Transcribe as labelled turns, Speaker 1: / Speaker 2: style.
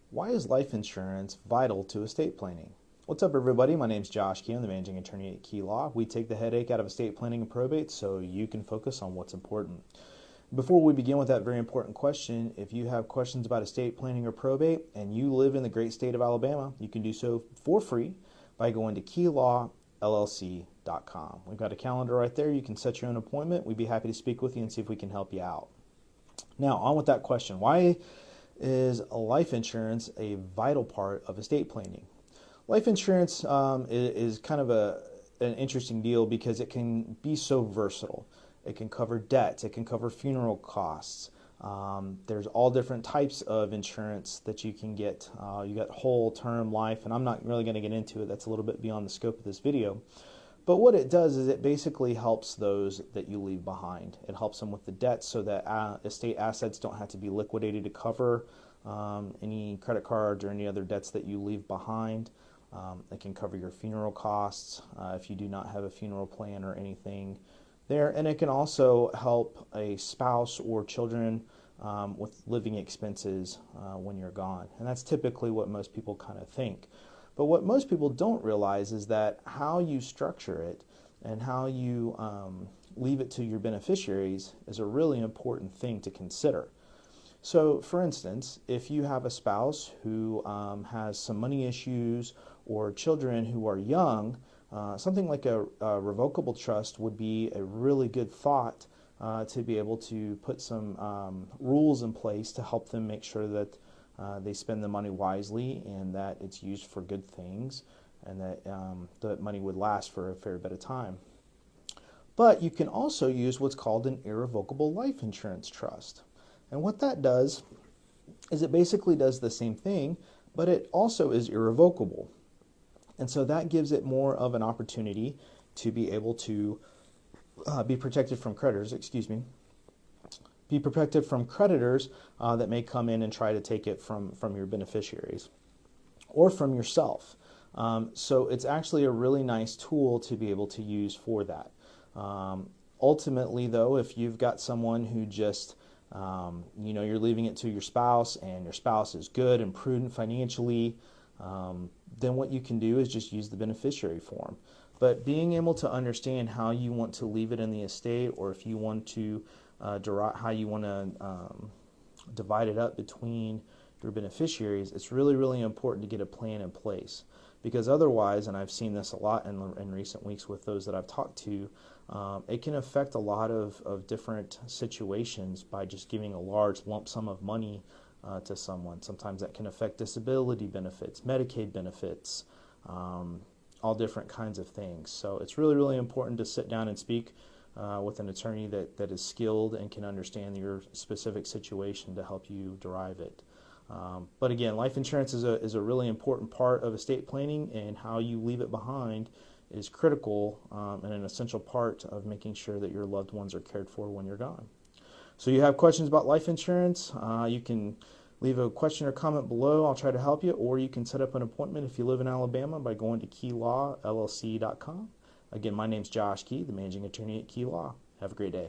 Speaker 1: Why is life insurance vital to estate planning? What's up, everybody? My name's Josh Key. I'm the managing attorney at Key Law. We take the headache out of estate planning and probate so you can focus on what's important. Before we begin with that very important question, if you have questions about estate planning or probate and you live in the great state of Alabama, you can do so for free by going to keylawllc.com. We've got a calendar right there. You can set your own appointment. We'd be happy to speak with you and see if we can help you out. Now, on with that question. Why is life insurance a vital part of estate planning? Life insurance is kind of an interesting deal because it can be so versatile. It can cover debts. It can cover funeral costs. There's all different types of insurance that you can get. You got whole term life, and I'm not really going to get into it. That's a little bit beyond the scope of this video. But what it does is it basically helps those that you leave behind. It helps them with the debts so that estate assets don't have to be liquidated to cover any credit cards or any other debts that you leave behind. It can cover your funeral costs if you do not have a funeral plan or anything there. And it can also help a spouse or children with living expenses when you're gone. And that's typically what most people kind of think. But what most people don't realize is that how you structure it and how you leave it to your beneficiaries is a really important thing to consider. So, for instance, if you have a spouse who has some money issues or children who are young, something like a revocable trust would be a really good thought to be able to put some rules in place to help them make sure that they spend the money wisely and that it's used for good things and that the money would last for a fair bit of time. But you can also use what's called an irrevocable life insurance trust. And what that does is it basically does the same thing, but it also is irrevocable. And so that gives it more of an opportunity to be able to be protected from creditors, be protected from creditors that may come in and try to take it from your beneficiaries or from yourself. So it's actually a really nice tool to be able to use for that. Ultimately, though, if you've got someone who just you're leaving it to your spouse and your spouse is good and prudent financially, then what you can do is just use the beneficiary form. But being able to understand how you want to leave it in the estate, or if you want to how you want to divide it up between your beneficiaries, it's really, really important to get a plan in place. Because otherwise, and I've seen this a lot in recent weeks with those that I've talked to, it can affect a lot of different situations by just giving a large lump sum of money to someone. Sometimes that can affect disability benefits, Medicaid benefits, all different kinds of things. So it's really, really important to sit down and speak with an attorney that is skilled and can understand your specific situation to help you derive it. But again, life insurance is a really important part of estate planning, and how you leave it behind is critical and an essential part of making sure that your loved ones are cared for when you're gone. So you have questions about life insurance, you can leave a question or comment below. I'll try to help you, or you can set up an appointment if you live in Alabama by going to keylawllc.com. Again, my name's Josh Key, the managing attorney at Key Law. Have a great day.